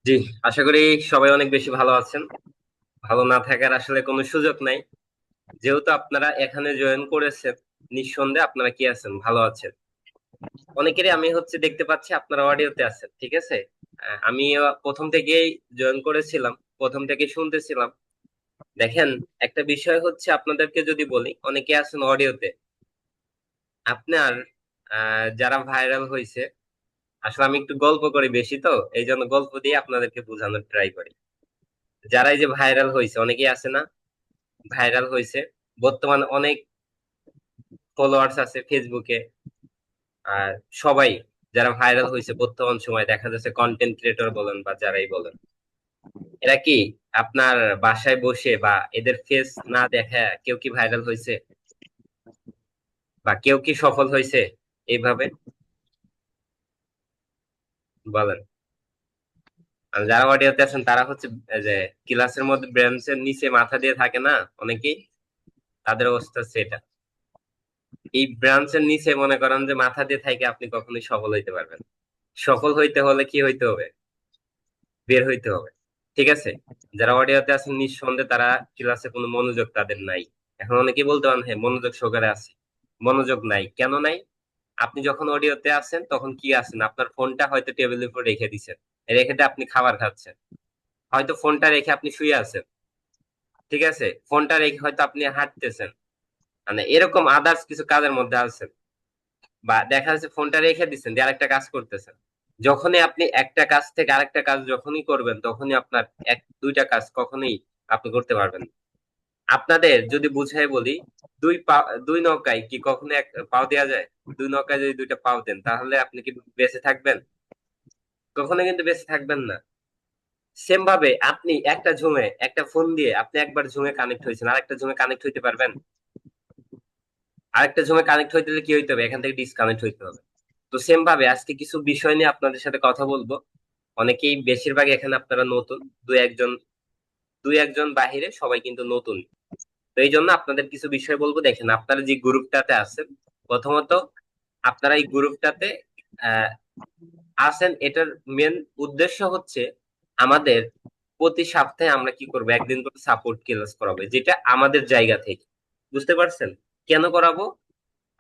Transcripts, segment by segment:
জি, আশা করি সবাই অনেক বেশি ভালো আছেন। ভালো না থাকার আসলে কোনো সুযোগ নাই। যেহেতু আপনারা এখানে জয়েন করেছেন, নিঃসন্দেহে আপনারা কি আছেন, ভালো আছেন। অনেকেরই আমি দেখতে পাচ্ছি আপনারা অডিওতে আছেন, ঠিক আছে। আমি প্রথম থেকেই জয়েন করেছিলাম, প্রথম থেকে শুনতেছিলাম। দেখেন, একটা বিষয় আপনাদেরকে যদি বলি, অনেকে আছেন অডিওতে। আপনার যারা ভাইরাল হয়েছে, আসলে আমি একটু গল্প করি বেশি, তো এই জন্য গল্প দিয়ে আপনাদেরকে বোঝানোর ট্রাই করি। যারা এই যে ভাইরাল হয়েছে, অনেকেই আছে না, ভাইরাল হয়েছে, বর্তমানে অনেক ফলোয়ার্স আছে ফেসবুকে। আর সবাই যারা ভাইরাল হয়েছে বর্তমান সময় দেখা যাচ্ছে কন্টেন্ট ক্রিয়েটর বলেন বা যারাই বলেন, এরা কি আপনার বাসায় বসে বা এদের ফেস না দেখা কেউ কি ভাইরাল হয়েছে বা কেউ কি সফল হয়েছে এইভাবে? বলেন। আর যারা অডিওতে আছেন তারা এই যে ক্লাসের মধ্যে ব্রেঞ্চের নিচে মাথা দিয়ে থাকে না অনেকেই, তাদের অবস্থা হচ্ছে এটা। এই ব্রাঞ্চের নিচে মনে করেন যে মাথা দিয়ে থাকে, আপনি কখনোই সফল হইতে পারবেন না। সফল হইতে হলে কি হইতে হবে? বের হইতে হবে, ঠিক আছে। যারা অডিওতে আছেন নিঃসন্দেহে তারা ক্লাসে কোনো মনোযোগ তাদের নাই। এখন অনেকেই বলতে পারেন হ্যাঁ মনোযোগ সহকারে আছে, মনোযোগ নাই কেন নাই? আপনি যখন অডিওতে আছেন তখন কি আছেন, আপনার ফোনটা হয়তো টেবিলের উপর রেখে দিছেন, রেখে আপনি খাবার খাচ্ছেন, হয়তো ফোনটা রেখে আপনি শুয়ে আছেন, ঠিক আছে, ফোনটা রেখে হয়তো আপনি হাঁটতেছেন, মানে এরকম আদার্স কিছু কাজের মধ্যে আছেন। বা দেখা যাচ্ছে ফোনটা রেখে দিচ্ছেন দিয়ে আরেকটা কাজ করতেছেন। যখনই আপনি একটা কাজ থেকে আরেকটা কাজ যখনই করবেন, তখনই আপনার দুইটা কাজ কখনোই আপনি করতে পারবেন না। আপনাদের যদি বুঝাই বলি, দুই পা, দুই নৌকায় কি কখনো এক পাও দেওয়া যায়? দুই নৌকায় যদি দুইটা পাও দেন, তাহলে আপনি কি বেঁচে থাকবেন? কখনো কিন্তু বেঁচে থাকবেন না। সেম ভাবে আপনি একটা ঝুমে একটা ফোন দিয়ে আপনি একবার ঝুমে কানেক্ট হয়েছেন, আরেকটা ঝুমে কানেক্ট হইতে পারবেন? আরেকটা ঝুমে কানেক্ট হইতে হলে কি হইতে হবে, এখান থেকে ডিসকানেক্ট হইতে হবে। তো সেম ভাবে আজকে কিছু বিষয় নিয়ে আপনাদের সাথে কথা বলবো। অনেকেই, বেশিরভাগ এখানে আপনারা নতুন, দুই একজন, দুই একজন বাহিরে সবাই কিন্তু নতুন। তো এই জন্য আপনাদের কিছু বিষয় বলবো। দেখেন, আপনারা যে গ্রুপটাতে আছেন, প্রথমত আপনারা এই গ্রুপটাতে আহ আছেন, এটার মেন উদ্দেশ্য আমাদের প্রতি সপ্তাহে আমরা কি করবো, একদিন করে সাপোর্ট ক্লাস করাবো, যেটা আমাদের জায়গা থেকে। বুঝতে পারছেন কেন করাবো?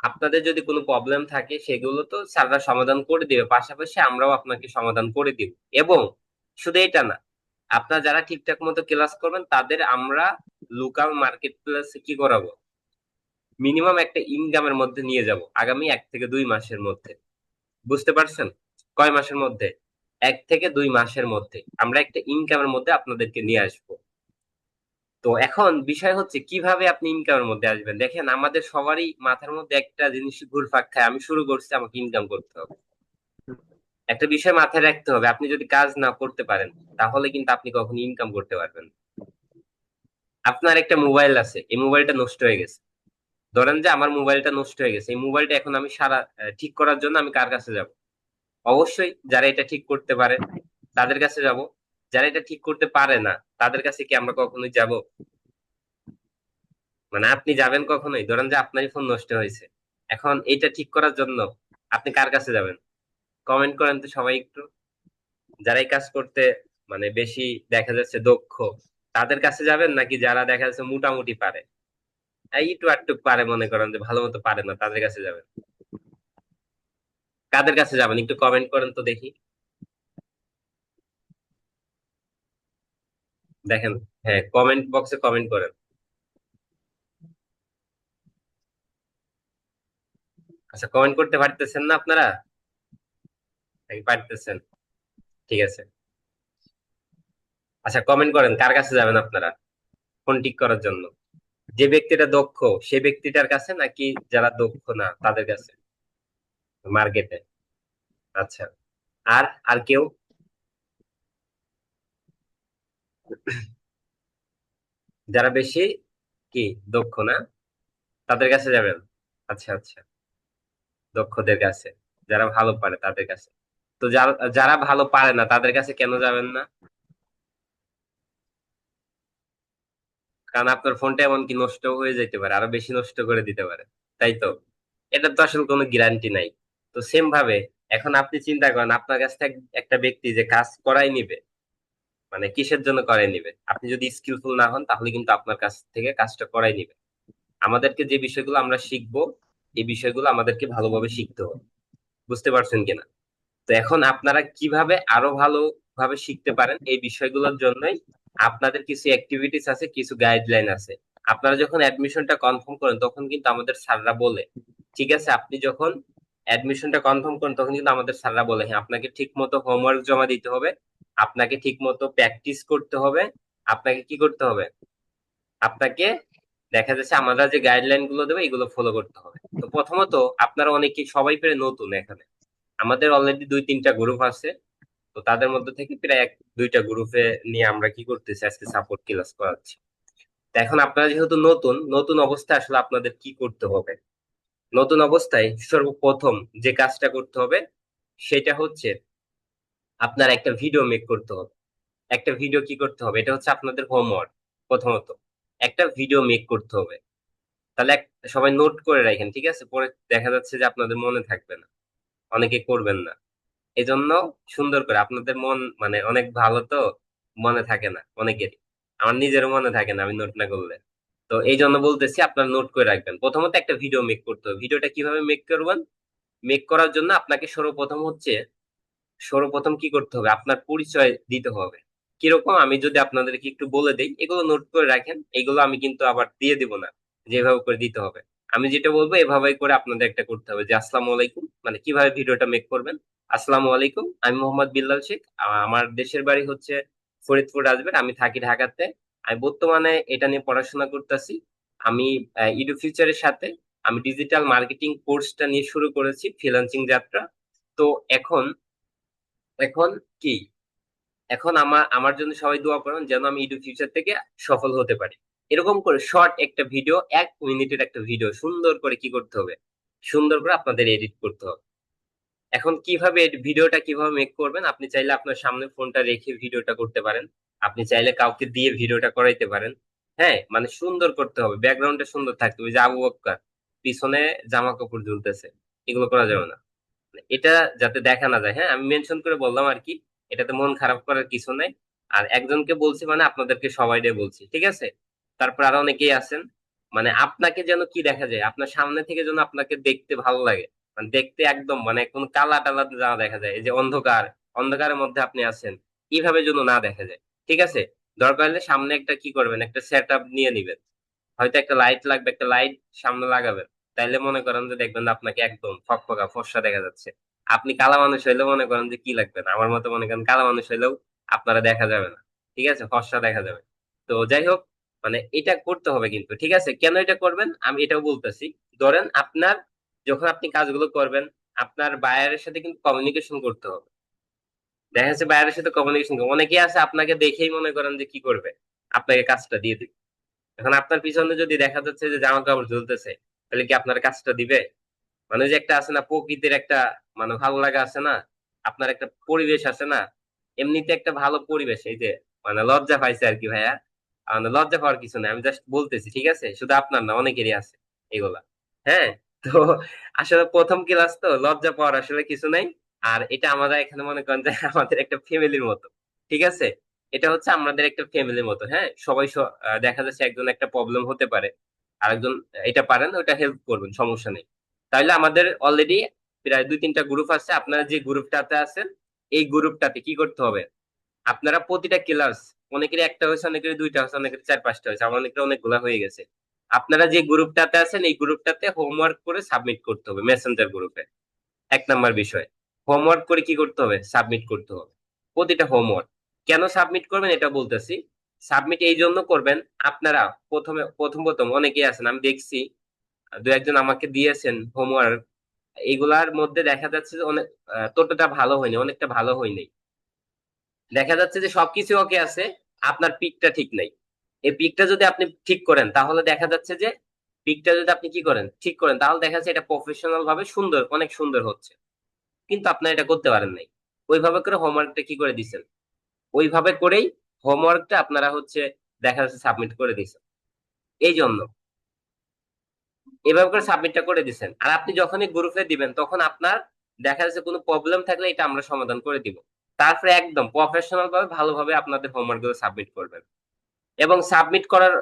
আপনাদের যদি কোনো প্রবলেম থাকে সেগুলো তো স্যাররা সমাধান করে দিবে, পাশাপাশি আমরাও আপনাকে সমাধান করে দিব। এবং শুধু এটা না, আপনারা যারা ঠিকঠাক মতো ক্লাস করবেন তাদের আমরা লোকাল মার্কেট প্লেসে কি করাবো, মিনিমাম একটা ইনকামের মধ্যে নিয়ে যাব আগামী 1 থেকে 2 মাসের মধ্যে। বুঝতে পারছেন? কয় মাসের মধ্যে? 1 থেকে 2 মাসের মধ্যে আমরা একটা ইনকামের মধ্যে আপনাদেরকে নিয়ে আসবো। তো এখন বিষয় কিভাবে আপনি ইনকামের মধ্যে আসবেন। দেখেন, আমাদের সবারই মাথার মধ্যে একটা জিনিস ঘুরপাক খায়, আমি শুরু করছি, আমাকে ইনকাম করতে হবে। একটা বিষয় মাথায় রাখতে হবে, আপনি যদি কাজ না করতে পারেন তাহলে কিন্তু আপনি কখনো ইনকাম করতে পারবেন না। আপনার একটা মোবাইল আছে, এই মোবাইলটা নষ্ট হয়ে গেছে। ধরেন যে আমার মোবাইলটা নষ্ট হয়ে গেছে, এই মোবাইলটা এখন আমি ঠিক করার জন্য আমি কার কাছে যাব? অবশ্যই যারা এটা ঠিক করতে পারে তাদের কাছে যাব। যারা এটা ঠিক করতে পারে না তাদের কাছে কি আমরা কখনোই যাব? মানে আপনি যাবেন কখনোই? ধরেন যে আপনারই ফোন নষ্ট হয়েছে, এখন এটা ঠিক করার জন্য আপনি কার কাছে যাবেন? কমেন্ট করেন তো সবাই একটু। যারা এই কাজ করতে মানে বেশি দেখা যাচ্ছে দক্ষ, তাদের কাছে যাবেন, নাকি যারা দেখা যাচ্ছে মোটামুটি পারে, এই একটু আধটু পারে, মনে করেন যে ভালো মতো পারে না, তাদের কাছে যাবেন? কাদের কাছে যাবেন একটু কমেন্ট করেন তো দেখি। দেখেন, হ্যাঁ কমেন্ট বক্সে কমেন্ট করেন। আচ্ছা, কমেন্ট করতে পারতেছেন না আপনারা, নাকি পারতেছেন? ঠিক আছে। আচ্ছা, কমেন্ট করেন কার কাছে যাবেন আপনারা ফোন ঠিক করার জন্য? যে ব্যক্তিটা দক্ষ সেই ব্যক্তিটার কাছে, নাকি যারা দক্ষ না তাদের কাছে মার্কেটে? আচ্ছা। আর আর কেউ? যারা বেশি কি দক্ষ না তাদের কাছে যাবেন? আচ্ছা আচ্ছা, দক্ষদের কাছে, যারা ভালো পারে তাদের কাছে। তো যারা যারা ভালো পারে না তাদের কাছে কেন যাবেন না? কারণ আপনার ফোনটা এমনকি নষ্ট হয়ে যেতে পারে, আরো বেশি নষ্ট করে দিতে পারে, তাই তো? এটা তো আসলে কোনো গ্যারান্টি নাই। তো সেম ভাবে এখন আপনি চিন্তা করেন, আপনার কাছ থেকে একটা ব্যক্তি যে কাজ করাই নিবে, মানে কিসের জন্য করাই নিবে? আপনি যদি স্কিলফুল না হন তাহলে কিন্তু আপনার কাছ থেকে কাজটা করাই নিবে। আমাদেরকে যে বিষয়গুলো আমরা শিখবো, এই বিষয়গুলো আমাদেরকে ভালোভাবে শিখতে হবে। বুঝতে পারছেন কিনা? তো এখন আপনারা কিভাবে আরো ভালোভাবে শিখতে পারেন এই বিষয়গুলোর জন্যই আপনাদের কিছু অ্যাক্টিভিটিস আছে, কিছু গাইডলাইন আছে। আপনারা যখন অ্যাডমিশনটা কনফার্ম করেন তখন কিন্তু আমাদের স্যাররা বলে, ঠিক আছে, আপনি যখন অ্যাডমিশনটা কনফার্ম করেন তখন কিন্তু আমাদের স্যাররা বলে, হ্যাঁ আপনাকে ঠিক মতো হোমওয়ার্ক জমা দিতে হবে, আপনাকে ঠিক মতো প্র্যাকটিস করতে হবে, আপনাকে কি করতে হবে, আপনাকে দেখা যাচ্ছে আমরা যে গাইডলাইন গুলো দেবো এগুলো ফলো করতে হবে। তো প্রথমত আপনারা অনেকে সবাই পেরে নতুন এখানে, আমাদের অলরেডি 2-3টা গ্রুপ আছে। তো তাদের মধ্যে থেকে প্রায় 1-2টা গ্রুপে নিয়ে আমরা কি করতেছি, আজকে সাপোর্ট ক্লাস করাচ্ছি। তো এখন আপনারা যেহেতু নতুন নতুন অবস্থায় আসলে আপনাদের কি করতে হবে, নতুন অবস্থায় সর্বপ্রথম যে কাজটা করতে হবে সেটা হচ্ছে আপনার একটা ভিডিও মেক করতে হবে। একটা ভিডিও কি করতে হবে, এটা হচ্ছে আপনাদের হোমওয়ার্ক। প্রথমত একটা ভিডিও মেক করতে হবে। তাহলে সবাই নোট করে রাখেন, ঠিক আছে, পরে দেখা যাচ্ছে যে আপনাদের মনে থাকবে না, অনেকে করবেন না। এজন্য সুন্দর করে, আপনাদের মন মানে অনেক ভালো তো, মনে থাকে না অনেকেরই, আমার নিজেরও মনে থাকে না আমি নোট না করলে। তো এই জন্য বলতেছি আপনারা নোট করে রাখবেন। প্রথমত একটা ভিডিও মেক করতে হবে। ভিডিওটা কিভাবে মেক করবেন? মেক করার জন্য আপনাকে সর্বপ্রথম কি করতে হবে, আপনার পরিচয় দিতে হবে। কিরকম, আমি যদি আপনাদেরকে একটু বলে দেই, এগুলো নোট করে রাখেন, এগুলো আমি কিন্তু আবার দিয়ে দিব না, যেভাবে করে দিতে হবে। আমি যেটা বলবো এভাবেই করে আপনাদের একটা করতে হবে, যে আসসালামু আলাইকুম, মানে কিভাবে ভিডিওটা মেক করবেন। আসসালামু আলাইকুম, আমি মোহাম্মদ বিল্লাল শেখ, আমার দেশের বাড়ি হচ্ছে ফরিদপুর রাজবাড়ী, আমি থাকি ঢাকাতে। আমি বর্তমানে এটা নিয়ে পড়াশোনা করতেছি। আমি ইডু ফিউচারের সাথে আমি ডিজিটাল মার্কেটিং কোর্সটা নিয়ে শুরু করেছি, ফ্রিল্যান্সিং যাত্রা। তো এখন এখন কি, এখন আমার আমার জন্য সবাই দোয়া করুন যেন আমি ইউটিউব ফিউচার থেকে সফল হতে পারি। এরকম করে শর্ট একটা ভিডিও, 1 মিনিটের একটা ভিডিও সুন্দর করে কি করতে হবে, সুন্দর করে আপনাদের এডিট করতে হবে। এখন কিভাবে ভিডিওটা কিভাবে মেক করবেন, আপনি চাইলে আপনার সামনে ফোনটা রেখে ভিডিওটা করতে পারেন, আপনি চাইলে কাউকে দিয়ে ভিডিওটা করাইতে পারেন। হ্যাঁ, মানে সুন্দর করতে হবে, ব্যাকগ্রাউন্ডটা সুন্দর থাকতে হবে, যে আবু বক্কর পিছনে জামা কাপড় ঝুলতেছে, এগুলো করা যাবে না। এটা যাতে দেখা না যায়, হ্যাঁ আমি মেনশন করে বললাম আর কি, এটাতে মন খারাপ করার কিছু নাই। আর একজনকে বলছি মানে আপনাদেরকে সবাইকে বলছি, ঠিক আছে। তারপর আরো অনেকেই আছেন, মানে আপনাকে যেন কি দেখা যায়, আপনার সামনে থেকে যেন আপনাকে দেখতে ভালো লাগে, মানে দেখতে একদম মানে কোন কালা টালা না দেখা যায়, এই যে অন্ধকার, অন্ধকারের মধ্যে আপনি আছেন, এইভাবে যেন না দেখা যায়, ঠিক আছে। দরকার হলে সামনে একটা কি করবেন, একটা সেট আপ নিয়ে নিবেন, হয়তো একটা লাইট লাগবে, একটা লাইট সামনে লাগাবেন। তাইলে মনে করেন যে দেখবেন যে আপনাকে একদম ফকফকা ফর্সা দেখা যাচ্ছে। আপনি কালা মানুষ হইলেও মনে করেন যে কি লাগবে না, আমার মতো মনে করেন কালা মানুষ হইলেও আপনারা দেখা যাবে না, ঠিক আছে, ফর্সা দেখা যাবে। তো যাই হোক, মানে এটা করতে হবে কিন্তু, ঠিক আছে। কেন এটা করবেন আমি এটাও বলতেছি। ধরেন আপনার, যখন আপনি কাজগুলো করবেন, আপনার বায়ারের সাথে কিন্তু কমিউনিকেশন করতে হবে। দেখা যাচ্ছে বায়ারের সাথে কমিউনিকেশন, অনেকেই আছে আপনাকে দেখেই মনে করেন যে কি করবে, আপনাকে কাজটা দিয়ে দিবে। এখন আপনার পিছনে যদি দেখা যাচ্ছে যে জামা কাপড় ঝুলতেছে, তাহলে কি আপনার কাজটা দিবে? মানে যে একটা আছে না প্রকৃতির একটা, মানে ভালো লাগা আছে না, আপনার একটা পরিবেশ আছে না, এমনিতে একটা ভালো পরিবেশ, এই যে মানে লজ্জা পাইছে আর কি ভাইয়া, মানে লজ্জা পাওয়ার কিছু নেই, আমি জাস্ট বলতেছি, ঠিক আছে, শুধু আপনার না অনেকেরই আছে এগুলা। হ্যাঁ, তো আসলে প্রথম ক্লাস তো লজ্জা পাওয়ার আসলে কিছু নাই। আর এটা আমরা এখানে মনে করেন যে আমাদের একটা ফ্যামিলির মতো, ঠিক আছে। এটা হচ্ছে আমাদের একটা ফ্যামিলির মতো, হ্যাঁ সবাই দেখা যাচ্ছে একজন একটা প্রবলেম হতে পারে, আরেকজন এটা পারেন ওটা হেল্প করবেন, সমস্যা নেই। তাহলে আমাদের অলরেডি প্রায় 2-3টা গ্রুপ আছে, আপনারা যে গ্রুপটাতে আছেন এই গ্রুপটাতে কি করতে হবে, আপনারা প্রতিটা ক্লাস, অনেকের একটা হয়েছে, অনেকের দুইটা হয়েছে, অনেকের 4-5টা হয়েছে, আমার অনেকের অনেকগুলা হয়ে গেছে। আপনারা যে গ্রুপটাতে আছেন এই গ্রুপটাতে হোমওয়ার্ক করে সাবমিট করতে হবে মেসেঞ্জার গ্রুপে। 1 নাম্বার বিষয়, হোমওয়ার্ক করে কি করতে হবে, সাবমিট করতে হবে প্রতিটা হোমওয়ার্ক। কেন সাবমিট করবেন এটা বলতেছি। সাবমিট এই জন্য করবেন, আপনারা প্রথম প্রথম অনেকেই আছেন, আমি দেখছি 2-1 জন আমাকে দিয়েছেন হোমওয়ার্ক, এগুলার মধ্যে দেখা যাচ্ছে যে অনেক ততটা ভালো হয়নি, অনেকটা ভালো হয়নি। দেখা যাচ্ছে যে সবকিছু ওকে আছে, আপনার পিকটা ঠিক নাই। এই পিকটা যদি আপনি ঠিক করেন তাহলে দেখা যাচ্ছে যে, পিকটা যদি আপনি কি করেন ঠিক করেন তাহলে দেখা যাচ্ছে এটা প্রফেশনাল ভাবে সুন্দর, অনেক সুন্দর হচ্ছে। কিন্তু আপনার এটা করতে পারেন নাই, ওইভাবে করে হোমওয়ার্কটা কি করে দিছেন, ওইভাবে করেই হোমওয়ার্কটা আপনারা হচ্ছে দেখা যাচ্ছে সাবমিট করে দিছেন। এই জন্য এভাবে করে সাবমিটটা করে দিছেন, আর আপনি যখনই গ্রুপে দিবেন তখন আপনার দেখা যাচ্ছে কোনো প্রবলেম থাকলে এটা আমরা সমাধান করে দিব। তারপরে একদম প্রফেশনাল ভাবে ভালোভাবে আপনাদের হোমওয়ার্ক গুলো সাবমিট করবেন। এবং সাবমিট করার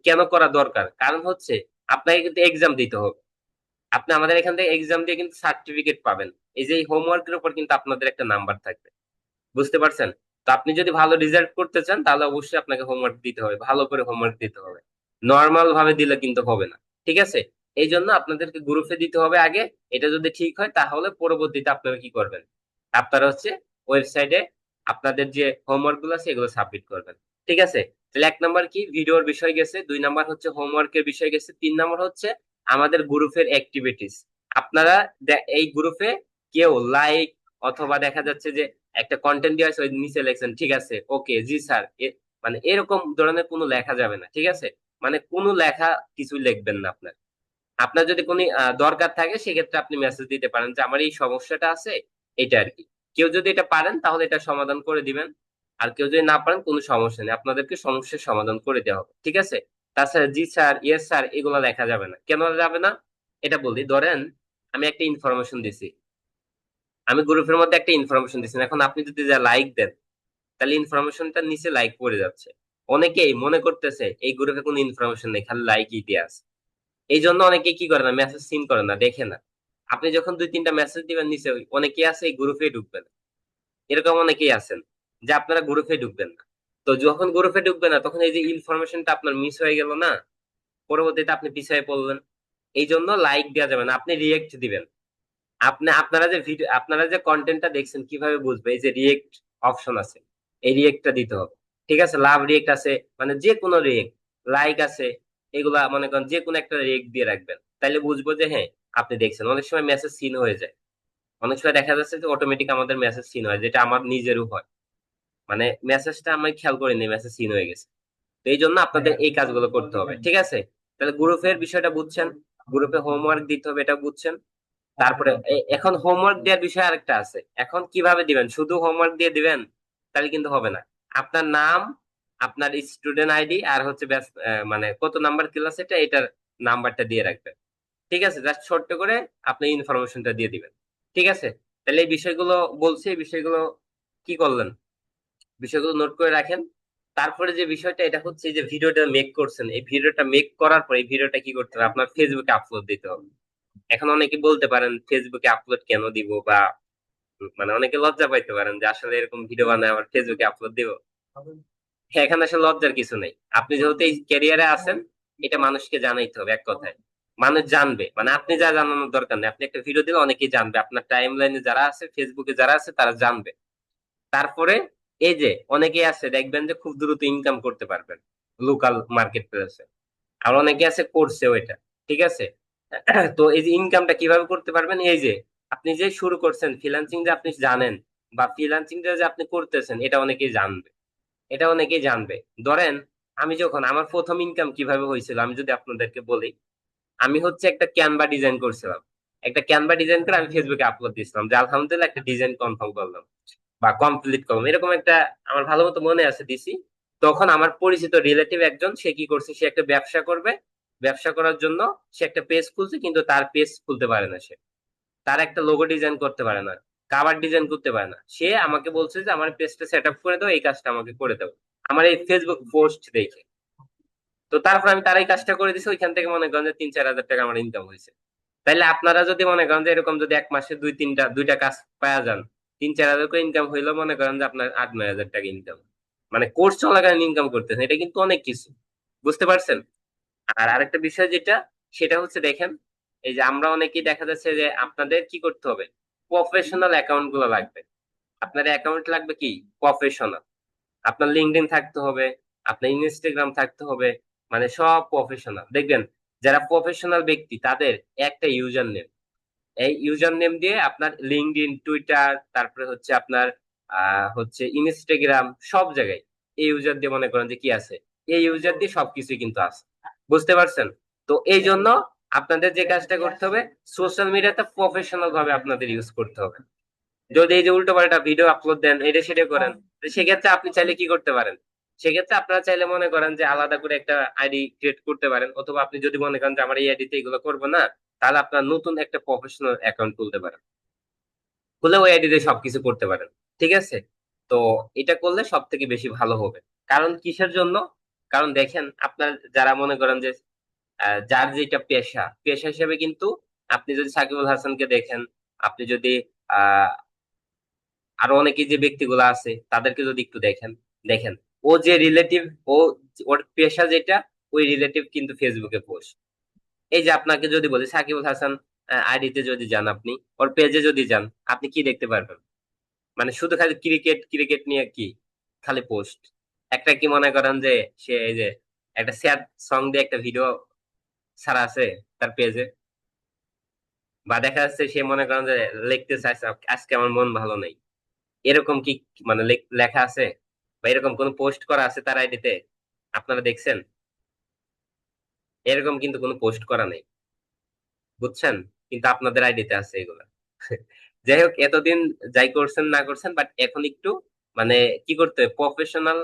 কেন করা দরকার, কারণ হচ্ছে আপনাকে কিন্তু এক্সাম দিতে হবে। আপনি আমাদের এখান থেকে এক্সাম দিয়ে কিন্তু সার্টিফিকেট পাবেন। এই যে হোমওয়ার্কের উপর কিন্তু আপনাদের একটা নাম্বার থাকবে, বুঝতে পারছেন? তো আপনি যদি ভালো রেজাল্ট করতে চান তাহলে অবশ্যই আপনাকে হোমওয়ার্ক দিতে হবে, ভালো করে হোমওয়ার্ক দিতে হবে। নরমাল ভাবে দিলে কিন্তু হবে না, ঠিক আছে? এই জন্য আপনাদেরকে গ্রুপে দিতে হবে আগে। এটা যদি ঠিক হয় তাহলে পরবর্তীতে আপনারা কি করবেন, আপনারা হচ্ছে ওয়েবসাইটে আপনাদের যে হোমওয়ার্ক গুলো আছে এগুলো সাবমিট করবেন, ঠিক আছে? তাহলে 1 নাম্বার কি ভিডিওর বিষয় গেছে, 2 নাম্বার হচ্ছে হোমওয়ার্কের বিষয় গেছে, 3 নাম্বার হচ্ছে আমাদের গ্রুপের অ্যাক্টিভিটিস। আপনারা এই গ্রুপে কেউ লাইক অথবা দেখা যাচ্ছে যে একটা কন্টেন্ট দেওয়া আছে ওই নিচে লেখছেন ঠিক আছে ওকে জি স্যার, মানে এরকম ধরনের কোনো লেখা যাবে না, ঠিক আছে? মানে কোনো লেখা কিছু লিখবেন না আপনার। আপনার যদি কোনো দরকার থাকে সেক্ষেত্রে আপনি মেসেজ দিতে পারেন যে আমার এই সমস্যাটা আছে, এটা আর কি। কেউ যদি এটা পারেন তাহলে এটা সমাধান করে দিবেন, আর কেউ যদি না পারেন কোনো সমস্যা নেই, আপনাদেরকে সমস্যার সমাধান করে দেওয়া হবে, ঠিক আছে? তাছাড়া জি স্যার ইয়েস স্যার এগুলো লেখা যাবে না। কেন যাবে না এটা বলি। ধরেন আমি একটা ইনফরমেশন দিছি, আমি গ্রুপের মধ্যে একটা ইনফরমেশন দিচ্ছি, এখন আপনি যদি যা লাইক দেন তাহলে ইনফরমেশনটার নিচে লাইক পড়ে যাচ্ছে। অনেকেই মনে করতেছে এই গ্রুপে কোনো ইনফরমেশন নেই, খালি লাইকই দিয়ে আছে। এই জন্য অনেকে কি করে না, মেসেজ সিন করে না, দেখে না। আপনি যখন 2-3টা মেসেজ দিবেন নিচে, অনেকেই আছে এই গ্রুপে ঢুকবেন। এরকম অনেকেই আছেন যে আপনারা গ্রুপে ঢুকবেন না। তো যখন গ্রুপে ঢুকবেন না তখন এই যে ইনফরমেশনটা আপনার মিস হয়ে গেল না, পরবর্তীতে আপনি পিছিয়ে পড়লেন। এই জন্য লাইক দেওয়া যাবে না, আপনি রিয়েক্ট দিবেন। আপনারা যে ভিডিও, আপনারা যে কন্টেন্টটা দেখছেন কিভাবে বুঝবে, এই যে রিয়েক্ট অপশন আছে, এই রিয়েক্টটা দিতে হবে, ঠিক আছে? লাভ রিয়েক্ট আছে, মানে যে কোনো রিয়েক্ট, লাইক আছে, এগুলা মনে করেন যে কোনো একটা রিয়েক্ট দিয়ে রাখবেন, তাইলে বুঝবো যে হ্যাঁ আপনি দেখছেন। অনেক সময় মেসেজ সিন হয়ে যায়, অনেক সময় দেখা যাচ্ছে যে অটোমেটিক আমাদের মেসেজ সিন হয়, যেটা আমার নিজেরও হয়। মানে মেসেজটা আমি খেয়াল করিনি, মেসেজ সিন হয়ে গেছে। তো এই জন্য আপনাদের এই কাজগুলো করতে হবে, ঠিক আছে? তাহলে গ্রুপের বিষয়টা বুঝছেন, গ্রুপে হোমওয়ার্ক দিতে হবে এটা বুঝছেন। তারপরে এখন হোমওয়ার্ক দেওয়ার বিষয় আরেকটা আছে। এখন কিভাবে দিবেন, শুধু হোমওয়ার্ক দিয়ে দিবেন তাহলে কিন্তু হবে না। আপনার নাম, আপনার স্টুডেন্ট আইডি, আর হচ্ছে মানে কত নাম্বার ক্লাস এটা, এটার নাম্বারটা দিয়ে রাখবেন, ঠিক আছে? জাস্ট ছোট্ট করে আপনি ইনফরমেশনটা দিয়ে দিবেন, ঠিক আছে? তাহলে এই বিষয়গুলো বলছি, এই বিষয়গুলো কি করলেন, বিষয়গুলো নোট করে রাখেন। তারপরে যে বিষয়টা এটা হচ্ছে এই যে ভিডিওটা মেক করছেন, এই ভিডিওটা মেক করার পর এই ভিডিওটা কি করতে হবে, আপনার ফেসবুকে আপলোড দিতে হবে। এখন অনেকে বলতে পারেন ফেসবুকে আপলোড কেন দিব, বা মানে অনেকে লজ্জা পাইতে পারেন যে আসলে এরকম ভিডিও বানায় আবার ফেসবুকে আপলোড দিব। হ্যাঁ, এখানে আসলে লজ্জার কিছু নেই। আপনি যেহেতু এই ক্যারিয়ারে আছেন, এটা মানুষকে জানাইতে হবে এক কথায়। মানুষ জানবে, মানে আপনি যা জানানোর দরকার নেই, আপনি একটা ভিডিও দিলে অনেকেই জানবে, আপনার টাইম লাইনে যারা আছে, ফেসবুকে যারা আছে তারা জানবে। তারপরে এই যে অনেকেই আছে দেখবেন যে খুব দ্রুত ইনকাম করতে পারবেন লোকাল মার্কেট প্লেসে, আর অনেকে আছে করছেও এটা, ঠিক আছে? তো এই যে ইনকামটা কিভাবে করতে পারবেন, এই যে আপনি যে শুরু করছেন ফ্রিল্যান্সিং, যে আপনি জানেন বা ফ্রিল্যান্সিং যে আপনি করতেছেন এটা অনেকেই জানবে, এটা অনেকেই জানবে। ধরেন আমি যখন আমার প্রথম ইনকাম কিভাবে হয়েছিল আমি যদি আপনাদেরকে বলি, আমি হচ্ছে একটা ক্যানভা ডিজাইন করছিলাম। একটা ক্যানভা ডিজাইন করে আমি ফেসবুকে আপলোড দিয়েছিলাম যে আলহামদুলিল্লাহ একটা ডিজাইন কনফার্ম করলাম বা কমপ্লিট করলাম, এরকম একটা আমার ভালো মতো মনে আছে দিছি। তখন আমার পরিচিত রিলেটিভ একজন, সে কি করছে, সে একটা ব্যবসা করবে, ব্যবসা করার জন্য সে একটা পেজ খুলছে, কিন্তু তার পেজ খুলতে পারে না সে, তার একটা লোগো ডিজাইন করতে পারে না, কাভার ডিজাইন করতে পারে না। সে আমাকে বলছে যে আমার পেজটা সেট আপ করে দাও, এই কাজটা আমাকে করে দাও, আমার এই ফেসবুক পোস্ট দেখে। তো তারপর আমি তার এই কাজটা করে দিছি, ওইখান থেকে মনে করেন যে 3-4 হাজার টাকা আমার ইনকাম হয়েছে। তাইলে আপনারা যদি মনে করেন যে এরকম যদি 1 মাসে 2-3টা কাজ পাওয়া যান, 3-4 হাজার করে ইনকাম হইলো, মনে করেন যে আপনার 8-9 হাজার টাকা ইনকাম, মানে কোর্স চলাকালীন ইনকাম করতেছেন, এটা কিন্তু অনেক কিছু, বুঝতে পারছেন? আর আরেকটা বিষয় যেটা, সেটা হচ্ছে দেখেন, এই যে আমরা অনেকেই দেখা যাচ্ছে যে আপনাদের কি করতে হবে, প্রফেশনাল অ্যাকাউন্ট গুলো লাগবে। আপনার অ্যাকাউন্ট লাগবে কি, প্রফেশনাল। আপনার লিঙ্কডইন থাকতে হবে, আপনার ইনস্টাগ্রাম থাকতে হবে, মানে সব প্রফেশনাল। দেখবেন যারা প্রফেশনাল ব্যক্তি তাদের একটা ইউজার নেম, এই ইউজার নেম দিয়ে আপনার লিঙ্কডইন, টুইটার, তারপরে হচ্ছে আপনার হচ্ছে ইনস্টাগ্রাম, সব জায়গায় এই ইউজার দিয়ে মনে করেন যে কি আছে, এই ইউজার দিয়ে সবকিছুই কিন্তু আছে, বুঝতে পারছেন? তো এই জন্য আপনাদের যে কাজটা করতে হবে, সোশ্যাল মিডিয়াতে প্রফেশনাল ভাবে আপনাদের ইউজ করতে হবে। যদি এই যে উল্টো পাল্টা ভিডিও আপলোড দেন, এটা সেটা করেন, তো সেক্ষেত্রে আপনি চাইলে কি করতে পারেন, সেক্ষেত্রে আপনারা চাইলে মনে করেন যে আলাদা করে একটা আইডি ক্রিয়েট করতে পারেন, অথবা আপনি যদি মনে করেন যে আমার এই আইডিতে এগুলো করবো না, তাহলে আপনার নতুন একটা প্রফেশনাল অ্যাকাউন্ট খুলতে পারেন, খুলে ওই আইডিতে সবকিছু করতে পারেন, ঠিক আছে? তো এটা করলে সব থেকে বেশি ভালো হবে। কারণ কিসের জন্য? কারণ দেখেন আপনার যারা মনে করেন যে যার যেটা পেশা, পেশা হিসেবে কিন্তু আপনি যদি সাকিবুল হাসানকে দেখেন, আপনি যদি আহ আরো অনেকে যে ব্যক্তিগুলো আছে তাদেরকে যদি একটু দেখেন, দেখেন ও যে রিলেটিভ, ও ওর পেশা যেটা, ওই রিলেটিভ কিন্তু ফেসবুকে পোস্ট। এই যে আপনাকে যদি বলি সাকিবুল হাসান আইডিতে যদি যান, আপনি ওর পেজে যদি যান, আপনি কি দেখতে পারবেন? মানে শুধু খালি ক্রিকেট ক্রিকেট নিয়ে কি খালি পোস্ট। একটা কি মনে করেন যে সে এই যে একটা স্যাড সং দিয়ে একটা ভিডিও ছাড়া আছে তার পেজে, বা দেখা যাচ্ছে সে মনে করেন যে লিখতে চাইছে আজকে আমার মন ভালো নেই, এরকম কি মানে লেখা আছে? বা এরকম কোন পোস্ট করা আছে তার আইডিতে? আপনারা দেখছেন? এরকম কিন্তু কোনো পোস্ট করা নেই, বুঝছেন? কিন্তু আপনাদের আইডিতে আছে এগুলা। যাই হোক, এতদিন যাই করছেন না করছেন, বাট এখন একটু মানে কি করতে হবে, প্রফেশনাল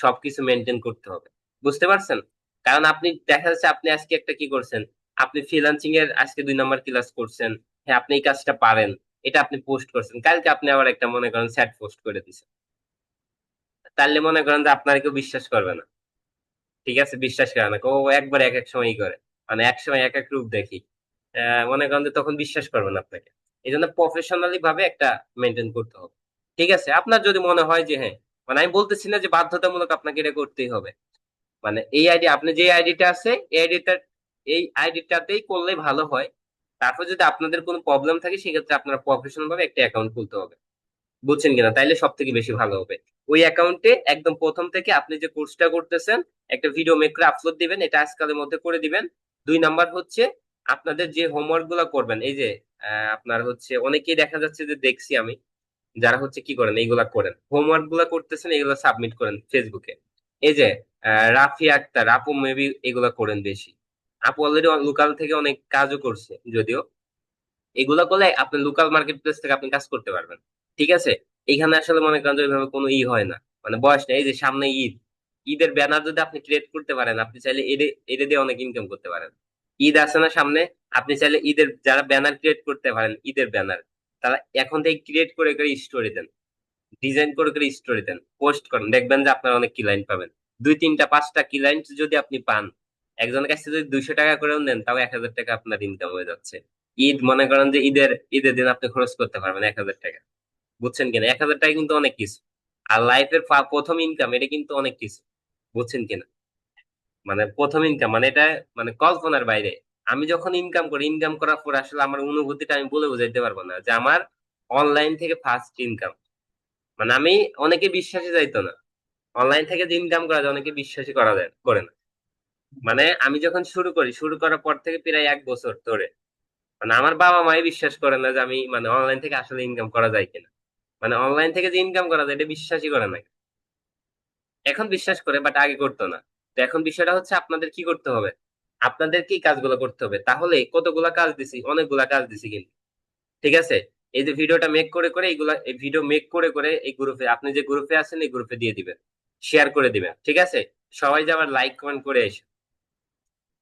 সবকিছু মেনটেন করতে হবে। বুঝতে পারছেন? কারণ আপনি দেখা যাচ্ছে আপনি আজকে একটা কি করছেন, আপনি ফ্রিল্যান্সিং এর আজকে 2 নম্বর ক্লাস করছেন, হ্যাঁ আপনি এই কাজটা পারেন, এটা আপনি পোস্ট করছেন, কালকে আপনি আবার একটা মনে করেন স্যাড পোস্ট করে দিচ্ছেন, তাহলে মনে করেন যে আপনার কেউ বিশ্বাস করবে না। ঠিক আছে, বিশ্বাস করে না, ও একবার এক এক সময়ই করে, মানে এক সময় এক এক রূপ দেখি, মনে করেন যে তখন বিশ্বাস করবেন আপনাকে। এই জন্য প্রফেশনালি ভাবে একটা মেনটেন করতে হবে। ঠিক আছে, আপনার যদি মনে হয় যে হ্যাঁ, মানে আমি বলতেছি না যে বাধ্যতামূলক আপনাকে এটা করতেই হবে, মানে এই আইডি আপনি যে আইডিটা আছে এই আইডিটাতেই করলে ভালো হয়। তারপর যদি আপনাদের কোনো প্রবলেম থাকে সেক্ষেত্রে আপনারা প্রফেশনাল ভাবে একটা অ্যাকাউন্ট খুলতে হবে, বুঝছেন কিনা? তাইলে সব থেকে বেশি ভালো হবে। ওই অ্যাকাউন্টে একদম প্রথম থেকে আপনি যে কোর্সটা করতেছেন একটা ভিডিও মেক করে আপলোড দিবেন, এটা আজকালের মধ্যে করে দিবেন। 2 নাম্বার হচ্ছে আপনাদের যে হোমওয়ার্ক গুলা করবেন, এই যে আপনার হচ্ছে অনেকেই দেখা যাচ্ছে যে দেখছি আমি, যারা হচ্ছে কি করেন এইগুলা করেন, হোমওয়ার্ক গুলা করতেছেন, এগুলা সাবমিট করেন ফেসবুকে। এই যে রাফিয়া আক্তার আপু মেবি এগুলা করেন বেশি। আপু অলরেডি লোকাল থেকে অনেক কাজও করছে যদিও। এগুলা করলে আপনি লোকাল মার্কেট প্লেস থেকে আপনি কাজ করতে পারবেন। ঠিক আছে, এখানে আসলে মনে করেন যে ওইভাবে কোনো হয় না, মানে বয়স নেই। এই যে সামনে ঈদ, ঈদের ব্যানার যদি আপনি ক্রিয়েট করতে পারেন, আপনি চাইলে এডে এডে দিয়ে অনেক ইনকাম করতে পারেন। ঈদ আছে না সামনে, আপনি চাইলে ঈদের যারা ব্যানার ক্রিয়েট করতে পারেন, ঈদের ব্যানার, তারা এখন থেকে ক্রিয়েট করে করে স্টোরি দেন, ডিজাইন করে করে স্টোরি দেন, পোস্ট করেন, দেখবেন যে আপনার অনেক ক্লায়েন্ট পাবেন। 2 3 5টা ক্লায়েন্ট যদি আপনি পান, একজনের কাছে যদি 200 টাকা করেও নেন, তাও 1,000 টাকা আপনার ইনকাম হয়ে যাচ্ছে। ঈদ মনে করেন যে ঈদের ঈদের দিন আপনি খরচ করতে পারবেন 1,000 টাকা, বুঝছেন কিনা? 1,000 টাকা কিন্তু অনেক কিছু। আর লাইফের প্রথম ইনকাম, এটা কিন্তু অনেক কিছু, বুঝছেন কিনা? মানে প্রথম ইনকাম মানে এটা মানে কল্পনার বাইরে। আমি যখন ইনকাম করি, ইনকাম করার পর আসলে আমার অনুভূতিটা আমি বলে বোঝাইতে পারবো না, যে আমার অনলাইন থেকে ফার্স্ট ইনকাম। মানে আমি, অনেকে বিশ্বাসই যাইতো না অনলাইন থেকে যে ইনকাম করা যায়, অনেকে বিশ্বাসই করা যায় করে না। মানে আমি যখন শুরু করি, শুরু করার পর থেকে প্রায় 1 বছর ধরে, মানে আমার বাবা মাই বিশ্বাস করে না যে আমি মানে অনলাইন থেকে আসলে ইনকাম করা যায় কিনা। মানে অনলাইন থেকে যে ইনকাম করা যায় এটা বিশ্বাসই করে না। এখন বিশ্বাস করে, বাট আগে করতো না। তো এখন বিষয়টা হচ্ছে আপনাদের কি করতে হবে, আপনাদের কি কাজগুলো করতে হবে। তাহলে কতগুলা কাজ দিছি, অনেকগুলা কাজ দিছি কিন্তু। ঠিক আছে, এই যে ভিডিওটা মেক করে করে এইগুলা, এই ভিডিও মেক করে করে এই গ্রুপে, আপনি যে গ্রুপে আছেন এই গ্রুপে দিয়ে দিবেন, শেয়ার করে দিবেন। ঠিক আছে, সবাই যে আবার লাইক কমেন্ট করে এসে,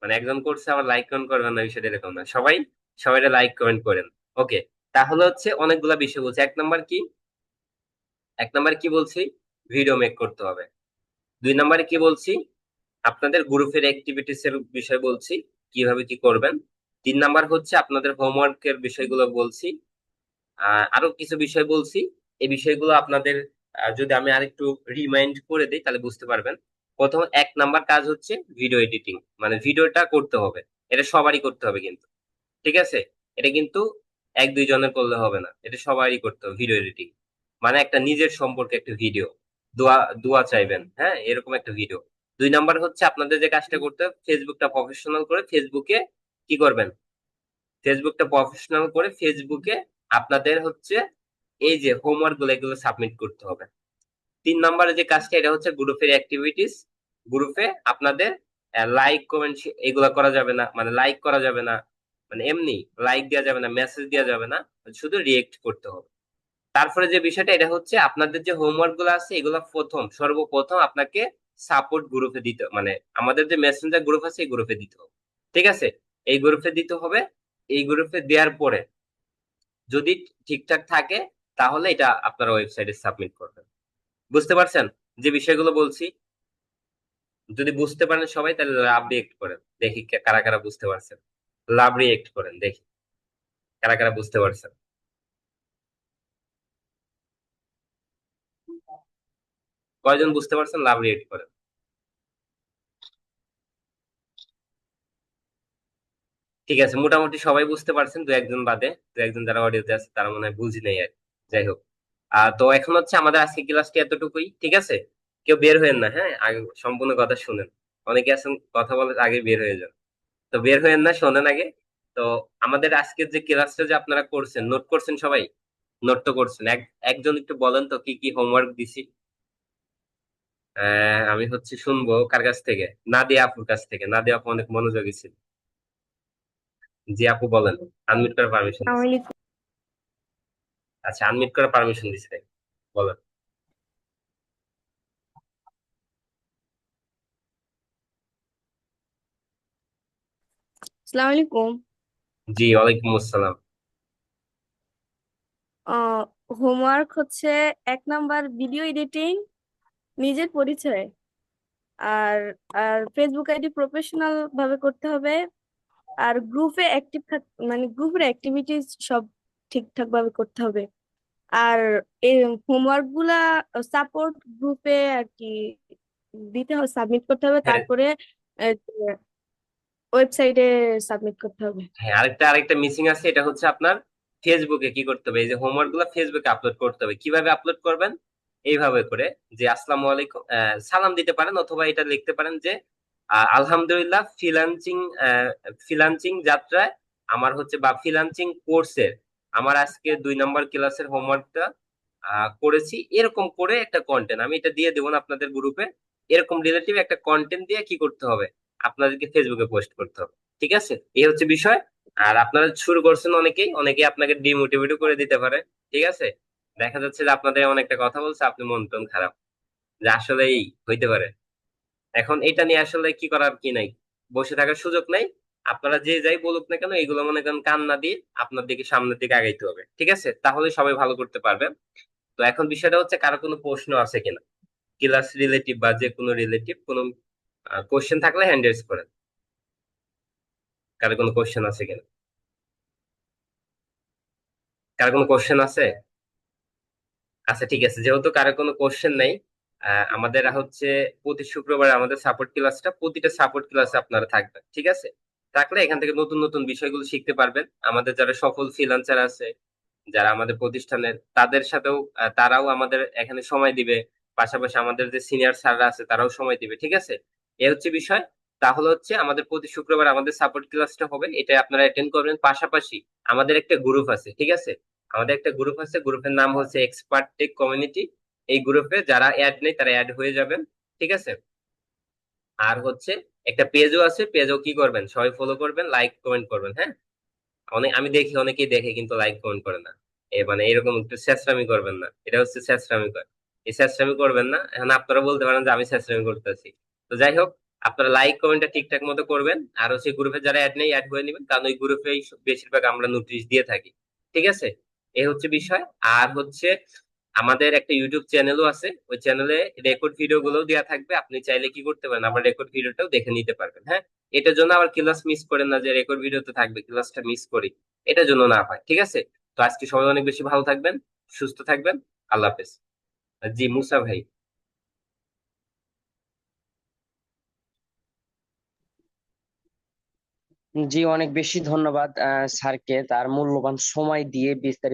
মানে একজন করছে আবার লাইক কমেন্ট করবেন না, বিষয়টা এরকম না। সবাই সবাই লাইক কমেন্ট করেন। ওকে, তাহলে হচ্ছে অনেকগুলা বিষয় বলছি। 1 নাম্বার কি, 1 নাম্বার কি বলছি? ভিডিও মেক করতে হবে। 2 নাম্বারে কি বলছি? আপনাদের গ্রুপের অ্যাক্টিভিটিস এর বিষয় বলছি, কিভাবে কি করবেন। 3 নাম্বার হচ্ছে আপনাদের হোমওয়ার্কের বিষয়গুলো বলছি। আরো কিছু বিষয় বলছি। এই বিষয়গুলো আপনাদের যদি আমি আরেকটু রিমাইন্ড করে দিই তাহলে বুঝতে পারবেন। প্রথম 1 নাম্বার কাজ হচ্ছে ভিডিও এডিটিং, মানে ভিডিওটা করতে হবে। এটা সবারই করতে হবে কিন্তু। ঠিক আছে, এটা কিন্তু 1 2 জনের করলে হবে না, এটা সবারই করতে হবে ভিডিও এডিটিং। মানে একটা নিজের সম্পর্কে একটা ভিডিও, দোয়া দোয়া চাইবেন, হ্যাঁ এরকম একটা ভিডিও। 2 নাম্বার হচ্ছে আপনাদের যে কাজটা করতে হবে, ফেসবুকটা প্রফেশনাল করে ফেসবুকে কি করবেন, ফেসবুকটা প্রফেশনাল করে ফেসবুকে আপনাদের হচ্ছে এই যে হোমওয়ার্ক গুলো এগুলো সাবমিট করতে হবে। 3 নম্বরে যে কাজটা, এটা হচ্ছে গ্রুপের অ্যাক্টিভিটিস। গ্রুপে আপনাদের লাইক কমেন্ট এগুলা করা যাবে না, মানে লাইক করা যাবে না, মানে এমনি লাইক দেওয়া যাবে না, মেসেজ দেওয়া যাবে না, শুধু রিয়েক্ট করতে হবে। তারপরে যে বিষয়টা, এটা হচ্ছে আপনাদের যে হোমওয়ার্ক গুলো আছে এগুলো সর্বপ্রথম আপনাকে সাপোর্ট গ্রুপে দিতে, মানে আমাদের যে মেসেঞ্জার গ্রুপ আছে এই গ্রুপে দিতে হবে। ঠিক আছে, এই গ্রুপে দিতে হবে। এই গ্রুপে দেওয়ার পরে যদি ঠিকঠাক থাকে তাহলে এটা আপনারা ওয়েবসাইটে সাবমিট করবেন। বুঝতে পারছেন যে বিষয়গুলো বলছি? যদি বুঝতে পারেন সবাই তাহলে লাভ রিয়েক্ট করেন, দেখি কারা কারা বুঝতে পারছেন। লাভ রিয়েক্ট করেন, দেখি কারা কারা বুঝতে পারছেন। কয়জন বুঝতে পারছেন লাভ রিয়েক্ট করেন। ঠিক আছে, মোটামুটি সবাই বুঝতে পারছেন, দু একজন বাদে। দু একজন যারা অডিওতে আছে তারা মনে হয় বুঝি নাই আর কি। যাই হোক, তো এখন হচ্ছে আমাদের আজকে ক্লাসটি এতটুকুই, ঠিক আছে? কেউ বের হয়েন না, হ্যাঁ, আগে সম্পূর্ণ কথা শুনেন। অনেকে আছেন কথা বলার আগে বের হয়ে যান, তো বের হয়েন না, শোনেন আগে। তো আমাদের আজকের যে ক্লাসটা যে আপনারা করছেন, নোট করছেন সবাই? নোট তো করছেন। একজন একটু বলেন তো কি কি হোমওয়ার্ক দিছি। আমি হচ্ছে শুনবো কার কাছ থেকে? নাদিয়া আপুর কাছ থেকে। নাদিয়া আপু অনেক মনোযোগী ছিল। জি আপু বলেন। আনমিউট করার পারমিশন দিচ্ছি। আসসালামু আচ্ছা, আনমিউট করার পারমিশন দিচ্ছে, বলেন। আলাইকুম। জি ওয়ালাইকুম আসসালাম। হোমওয়ার্ক হচ্ছে 1 নাম্বার ভিডিও এডিটিং, নিজের পরিচয়। আর আর ফেসবুক আইডি প্রফেশনাল ভাবে করতে হবে। আর গ্রুপে অ্যাক্টিভ মানে গ্রুপের অ্যাক্টিভিটিস সব ঠিকঠাক ভাবে করতে হবে। আর এই হোমওয়ার্ক গুলা সাপোর্ট গ্রুপে আর কি দিতে হবে, সাবমিট করতে হবে, হ্যাঁ, তারপরে ওয়েবসাইটে সাবমিট করতে হবে। হ্যাঁ, আরেকটা আরেকটা মিসিং আছে, এটা হচ্ছে আপনার ফেসবুকে কি করতে হবে, এই যে হোমওয়ার্ক গুলো ফেসবুকে আপলোড করতে হবে। কিভাবে আপলোড করবেন? এইভাবে করে যে আসসালামু আলাইকুম, সালাম দিতে পারেন, অথবা এটা লিখতে পারেন যে আলহামদুলিল্লাহ ফ্রিল্যান্সিং, ফ্রিল্যান্সিং যাত্রায় আমার হচ্ছে, বা ফ্রিল্যান্সিং কোর্সের আমার আজকে 2 নম্বর ক্লাসের হোমওয়ার্কটা করেছি, এরকম করে একটা কন্টেন্ট আমি এটা দিয়ে দেবো না আপনাদের গ্রুপে। এরকম রিলেটিভ একটা কন্টেন্ট দিয়ে কি করতে হবে, আপনাদেরকে ফেসবুকে পোস্ট করতে হবে। ঠিক আছে, এই হচ্ছে বিষয়। আর আপনারা শুরু করছেন, অনেকেই অনেকেই আপনাকে ডিমোটিভেট করে দিতে পারে। ঠিক আছে, দেখা যাচ্ছে যে আপনাদের অনেকটা কথা বলছে, আপনি মন টন খারাপ, যে আসলেই হইতে পারে। এখন এটা নিয়ে আসলে কি করার কি নাই, বসে থাকার সুযোগ নাই। আপনারা যে যাই বলুক না কেন, এগুলো মনে করেন কান না দিয়ে আপনার দিকে সামনের দিকে আগাইতে হবে। ঠিক আছে, তাহলে সবাই ভালো করতে পারবে। তো এখন বিষয়টা হচ্ছে কারো কোনো প্রশ্ন আছে কিনা, ক্লাস রিলেটিভ বা যে কোনো রিলেটিভ কোনো কোশ্চেন থাকলে হ্যান্ড রেজ করেন। কারো কোনো কোশ্চেন আছে কিনা? কারো কোনো কোশ্চেন আছে? আচ্ছা ঠিক আছে, যেহেতু কারো কোনো কোশ্চেন নেই, আমাদের হচ্ছে প্রতি শুক্রবার আমাদের সাপোর্ট ক্লাসটা, প্রতিটা সাপোর্ট ক্লাসে আপনারা থাকবেন। ঠিক আছে, থাকলে এখান থেকে নতুন নতুন বিষয়গুলো শিখতে পারবেন। আমাদের যারা সফল ফ্রিল্যান্সার আছে, যারা আমাদের প্রতিষ্ঠানের, তাদের সাথেও তারাও আমাদের এখানে সময় দিবে। পাশাপাশি আমাদের যে সিনিয়র স্যাররা আছে তারাও সময় দিবে। ঠিক আছে, এ হচ্ছে বিষয়। তাহলে হচ্ছে আমাদের প্রতি শুক্রবার আমাদের সাপোর্ট ক্লাসটা হবে, এটা আপনারা অ্যাটেন্ড করবেন। পাশাপাশি আমাদের একটা গ্রুপ আছে, ঠিক আছে? আমাদের একটা গ্রুপ আছে, গ্রুপের নাম হচ্ছে এক্সপার্ট টেক কমিউনিটি। এই গ্রুপে যারা অ্যাড নেই তারা অ্যাড হয়ে যাবেন। ঠিক আছে, আর হচ্ছে একটা পেজও আছে, পেজও কি করবেন, সবাই ফলো করবেন, লাইক কমেন্ট করবেন, হ্যাঁ। অনেক আমি দেখি অনেকেই দেখে কিন্তু লাইক কমেন্ট করে না। মানে এরকম একটু চেঁচড়ামি করবেন না, এটা হচ্ছে চেঁচড়ামি করে। এই চেঁচড়ামি করবেন না। এখন আপনারা বলতে পারেন যে আমি চেঁচড়ামি করতেছি, তো যাই হোক, আপনারা লাইক কমেন্টটা ঠিকঠাক মতো করবেন। আর হচ্ছে গ্রুপে যারা অ্যাড নেই অ্যাড হয়ে নেবেন, কারণ ওই গ্রুপে বেশিরভাগ আমরা নোটিশ দিয়ে থাকি। ঠিক আছে, এই হচ্ছে বিষয়। আর হচ্ছে আমাদের একটা ইউটিউব চ্যানেলও আছে, ওই চ্যানেলে রেকর্ড ভিডিও গুলোও দেওয়া থাকবে। আপনি চাইলে কি করতে পারেন, আবার রেকর্ড ভিডিওটাও দেখে নিতে পারবেন, হ্যাঁ। এটার জন্য আবার ক্লাস মিস করেন না, যে রেকর্ড ভিডিওতে থাকবে ক্লাসটা মিস করি, এটার জন্য না হয়। ঠিক আছে, তো আজকে সবাই অনেক বেশি ভালো থাকবেন, সুস্থ থাকবেন। আল্লাহ হাফেজ। জি মুসা ভাই। জি, অনেক বেশি ধন্যবাদ স্যারকে তার মূল্যবান সময় দিয়ে বিস্তারিত